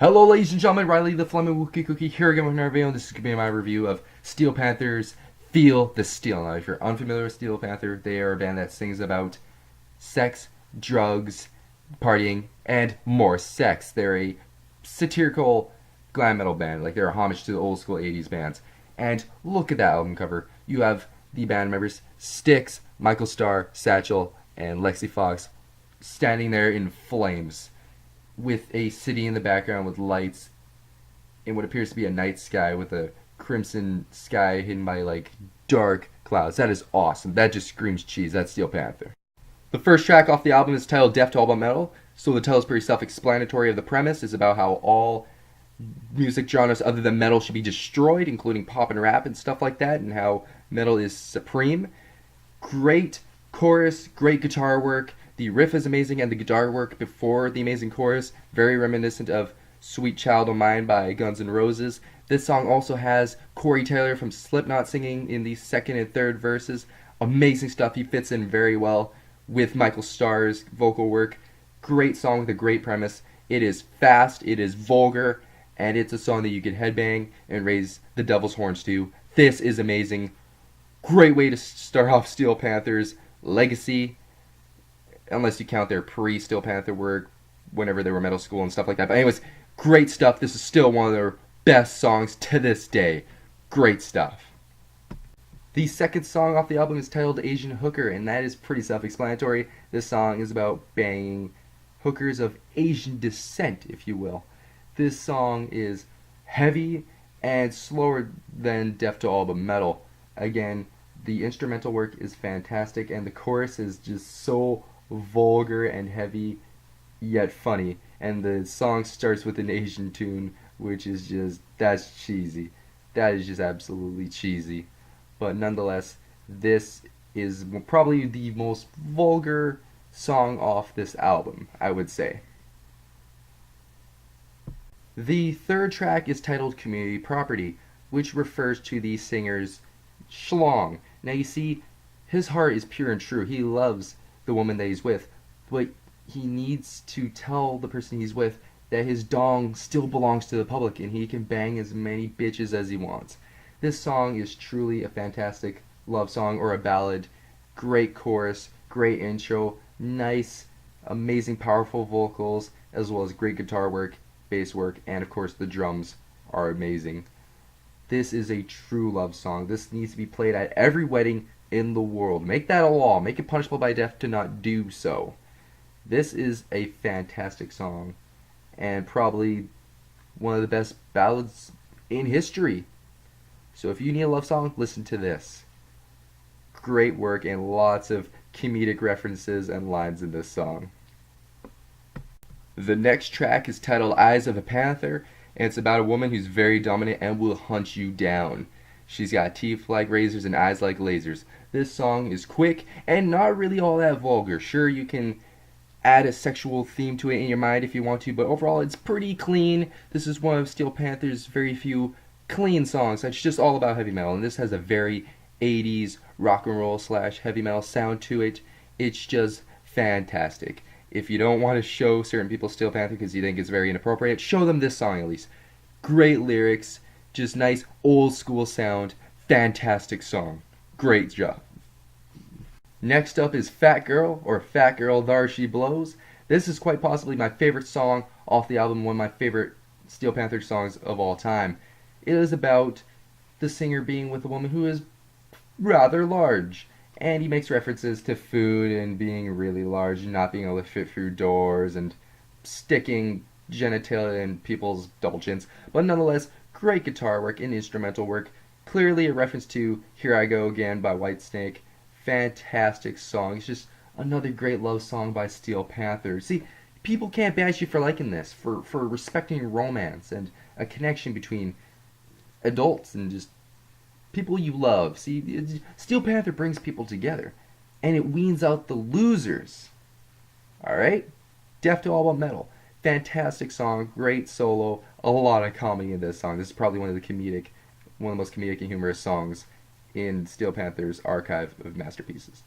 Hello ladies and gentlemen, Riley the Fleming Wookie Cookie here again with another video, and this is going to be my review of Steel Panther's Feel the Steel. Now if you're unfamiliar with Steel Panther, they are a band that sings about sex, drugs, partying, and more sex. They're a satirical glam metal band, like they're a homage to the old school 80s bands. And look at that album cover. You have the band members Styx, Michael Starr, Satchel, and Lexi Fox standing there in flames, with a city in the background with lights in what appears to be a night sky with a crimson sky hidden by like dark clouds. That is awesome. That just screams cheese. That's Steel Panther. The first track off the album is titled Deft All the Metal. So the title is pretty self-explanatory. Of the premise is about how all music genres other than metal should be destroyed, including pop and rap and stuff like that, and how metal is supreme. Great chorus, great guitar work. The riff is amazing, and the guitar work before the amazing chorus, very reminiscent of Sweet Child O' Mine by Guns N' Roses. This song also has Corey Taylor from Slipknot singing in the second and third verses. Amazing stuff. He fits in very well with Michael Starr's vocal work. Great song with a great premise. It is fast, it is vulgar, and it's a song that you can headbang and raise the devil's horns to. This is amazing. Great way to start off Steel Panther's legacy, unless you count their pre-Steel Panther work, whenever they were middle school and stuff like that. But anyways, great stuff. This is still one of their best songs to this day. Great stuff. The second song off the album is titled Asian Hooker, and that is pretty self-explanatory. This song is about banging hookers of Asian descent, if you will. This song is heavy and slower than Deft All the Metal. Again, the instrumental work is fantastic, and the chorus is just so vulgar and heavy, yet funny. And the song starts with an Asian tune, which is just, that's cheesy. That is just absolutely cheesy. But nonetheless, this is probably the most vulgar song off this album, I would say. The third track is titled Community Property, which refers to the singer's schlong. Now you see, his heart is pure and true. He loves the woman that he's with, but he needs to tell the person he's with that his dong still belongs to the public and he can bang as many bitches as he wants. This song is truly a fantastic love song, or a ballad. Great chorus, great intro, nice, amazing, powerful vocals, as well as great guitar work, bass work, and of course the drums are amazing. This is a true love song. This needs to be played at every wedding in the world. Make that a law. Make it punishable by death to not do so. This is a fantastic song, and probably one of the best ballads in history. So if you need a love song, listen to this. Great work and lots of comedic references and lines in this song. The next track is titled Eyes of a Panther, and it's about a woman who's very dominant and will hunt you down. She's got teeth like razors and eyes like lasers. This song is quick and not really all that vulgar. Sure, you can add a sexual theme to it in your mind if you want to, but overall it's pretty clean. This is one of Steel Panther's very few clean songs that's just all about heavy metal, and this has a very 80s rock and roll / heavy metal sound to it. It's just fantastic. If you don't want to show certain people Steel Panther because you think it's very inappropriate, show them this song at least. Great lyrics, just nice old school sound, fantastic song. Great job. Next up is Fat Girl, or Fat Girl Thar She Blows. This is quite possibly my favorite song off the album, one of my favorite Steel Panther songs of all time. It is about the singer being with a woman who is rather large, and he makes references to food and being really large and not being able to fit through doors and sticking genitalia in people's double chins. But nonetheless, great guitar work and instrumental work. Clearly a reference to Here I Go Again by Whitesnake. Fantastic song. It's just another great love song by Steel Panther. See, people can't bash you for liking this, for respecting romance and a connection between adults and just people you love. See, Steel Panther brings people together, and it weans out the losers. Alright? Deft All the Metal. Fantastic song, great solo, a lot of comedy in this song. This is probably one of the most comedic and humorous songs in Steel Panther's archive of masterpieces.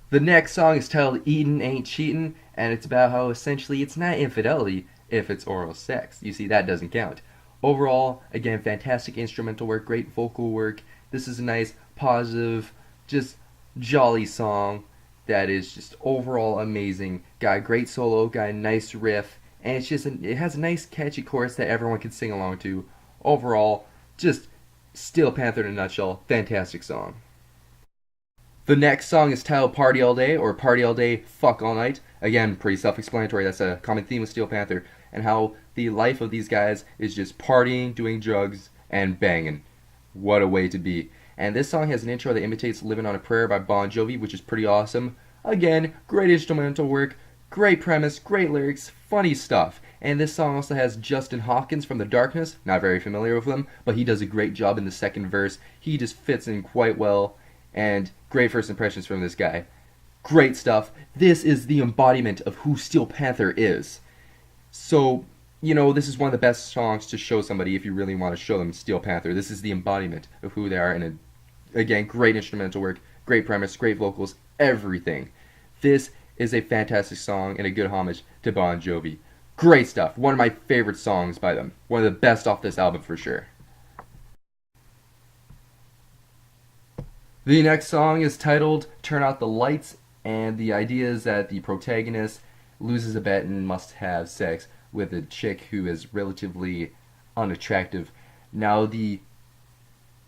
The next song is titled Eatin' Ain't Cheatin', and it's about how essentially it's not infidelity, if it's oral sex. You see, that doesn't count. Overall, again, fantastic instrumental work, great vocal work. This is a nice, positive, just jolly song that is just overall amazing. Got a great solo, got a nice riff, and it has a nice catchy chorus that everyone can sing along to. Overall, just Steel Panther in a nutshell, fantastic song. The next song is titled Party All Day, or Party All Day, Fuck All Night. Again, pretty self-explanatory. That's a common theme with Steel Panther, and how the life of these guys is just partying, doing drugs, and banging. What a way to be. And this song has an intro that imitates Living on a Prayer by Bon Jovi, which is pretty awesome. Again, great instrumental work, great premise, great lyrics, funny stuff. And this song also has Justin Hawkins from The Darkness. Not very familiar with him, but he does a great job in the second verse. He just fits in quite well. And great first impressions from this guy. Great stuff. This is the embodiment of who Steel Panther is. So, this is one of the best songs to show somebody if you really want to show them Steel Panther. This is the embodiment of who they are. And again, great instrumental work, great premise, great vocals, everything. This is a fantastic song and a good homage to Bon Jovi. Great stuff. One of my favorite songs by them. One of the best off this album for sure. The next song is titled Turn Out the Lights, and the idea is that the protagonist loses a bet and must have sex with a chick who is relatively unattractive. Now, the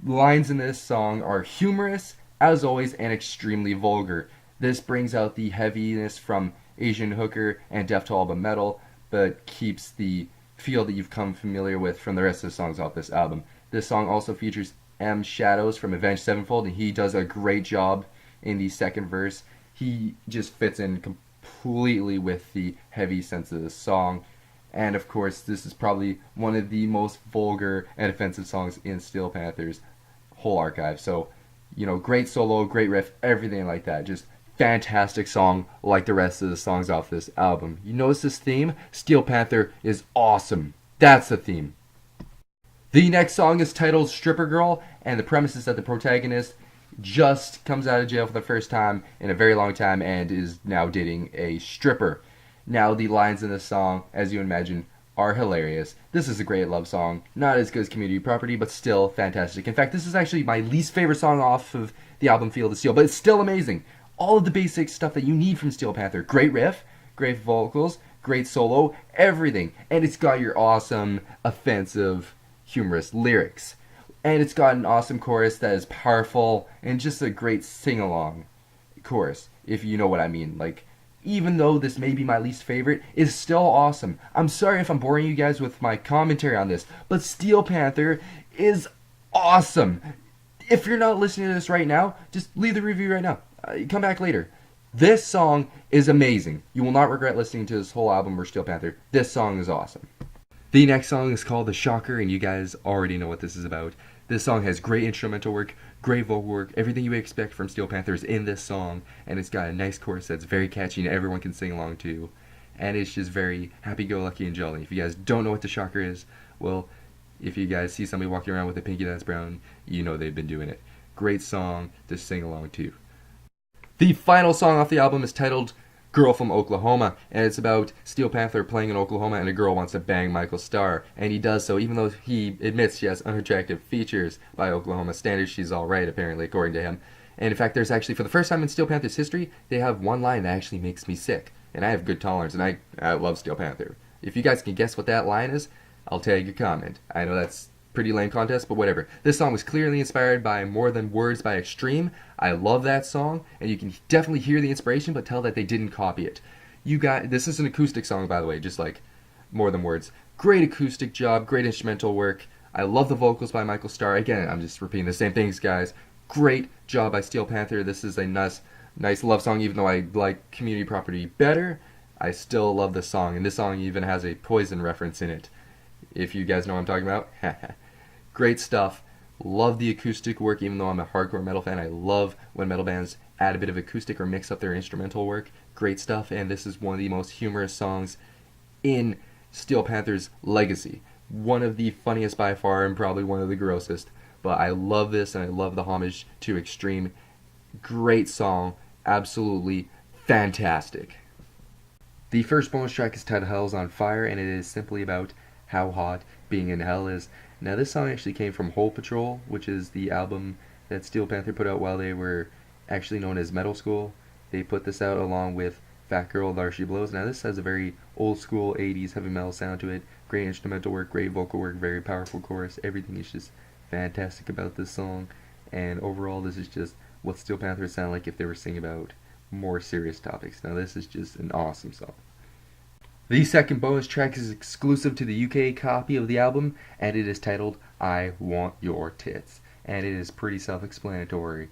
lines in this song are humorous, as always, and extremely vulgar. This brings out the heaviness from Asian Hooker and Deft All the Metal, but keeps the feel that you've come familiar with from the rest of the songs off this album. This song also features M. Shadows from Avenged Sevenfold, and he does a great job in the second verse. He just fits in completely with the heavy sense of the song. And of course, this is probably one of the most vulgar and offensive songs in Steel Panther's whole archive. So, great solo, great riff, everything like that. Just fantastic song like the rest of the songs off this album. You notice this theme? Steel Panther is awesome. That's the theme. The next song is titled Stripper Girl, and the premise is that the protagonist just comes out of jail for the first time in a very long time and is now dating a stripper. Now, the lines in this song, as you imagine, are hilarious. This is a great love song. Not as good as Community Property, but still fantastic. In fact, this is actually my least favorite song off of the album Feel the Steel, but it's still amazing. All of the basic stuff that you need from Steel Panther. Great riff, great vocals, great solo, everything. And it's got your awesome, offensive, humorous lyrics. And it's got an awesome chorus that is powerful and just a great sing-along chorus, if you know what I mean. Like, even though this may be my least favorite, it's still awesome. I'm sorry if I'm boring you guys with my commentary on this, but Steel Panther is awesome. If you're not listening to this right now, just leave the review right now. Come back later. This song is amazing. You will not regret listening to this whole album or Steel Panther. This song is awesome. The next song is called The Shocker, and you guys already know what this is about. This song has great instrumental work, great vocal work, everything you would expect from Steel Panther is in this song, and it's got a nice chorus that's very catchy and everyone can sing along to, and it's just very happy-go-lucky and jolly. If you guys don't know what The Shocker is, well, if you guys see somebody walking around with a pinky that's brown, you know they've been doing it. Great song to sing along to. The final song off the album is titled Girl from Oklahoma, and it's about Steel Panther playing in Oklahoma and a girl wants to bang Michael Starr, and he does so even though he admits she has unattractive features by Oklahoma standards. She's alright, apparently, according to him. And in fact, there's actually, for the first time in Steel Panther's history, they have one line that actually makes me sick, and I have good tolerance, and I love Steel Panther. If you guys can guess what that line is, I'll tag your comment. I know that's pretty lame contest, but whatever. This song was clearly inspired by More Than Words by Extreme. I love that song, and you can definitely hear the inspiration, but tell that they didn't copy it. This is an acoustic song, by the way, just like More Than Words. Great acoustic job, great instrumental work. I love the vocals by Michael Starr. Again, I'm just repeating the same things, guys. Great job by Steel Panther. This is a nice love song, even though I like Community Property better. I still love this song, and this song even has a Poison reference in it. If you guys know what I'm talking about. Great stuff. Love the acoustic work, even though I'm a hardcore metal fan. I love when metal bands add a bit of acoustic or mix up their instrumental work. Great stuff, and this is one of the most humorous songs in Steel Panther's legacy. One of the funniest by far, and probably one of the grossest. But I love this, and I love the homage to Extreme. Great song. Absolutely fantastic. The first bonus track is titled Hell's on Fire, and it is simply about how hot being in hell is. Now, this song actually came from Hole Patrol, which is the album that Steel Panther put out while they were actually known as Metal School. They put this out along with Fat Girl, There She Blows. Now, this has a very old school 80s heavy metal sound to it. Great instrumental work, great vocal work, very powerful chorus. Everything is just fantastic about this song. And overall, this is just what Steel Panther would sound like if they were singing about more serious topics. Now, this is just an awesome song. The second bonus track is exclusive to the UK copy of the album, and it is titled I Want Your Tits. And it is pretty self-explanatory.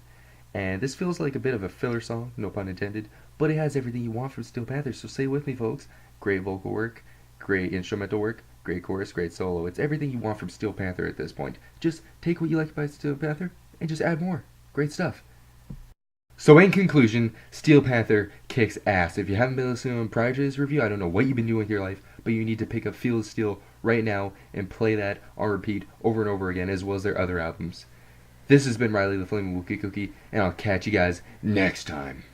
And this feels like a bit of a filler song, no pun intended, but it has everything you want from Steel Panther, so say it with me, folks. Great vocal work, great instrumental work, great chorus, great solo. It's everything you want from Steel Panther at this point. Just take what you like about Steel Panther and just add more. Great stuff. So in conclusion, Steel Panther kicks ass. If you haven't been listening to prior to this review, I don't know what you've been doing with your life, but you need to pick up Feel the Steel right now and play that on repeat over and over again, as well as their other albums. This has been Riley the Flaming Wookie Cookie, and I'll catch you guys next time.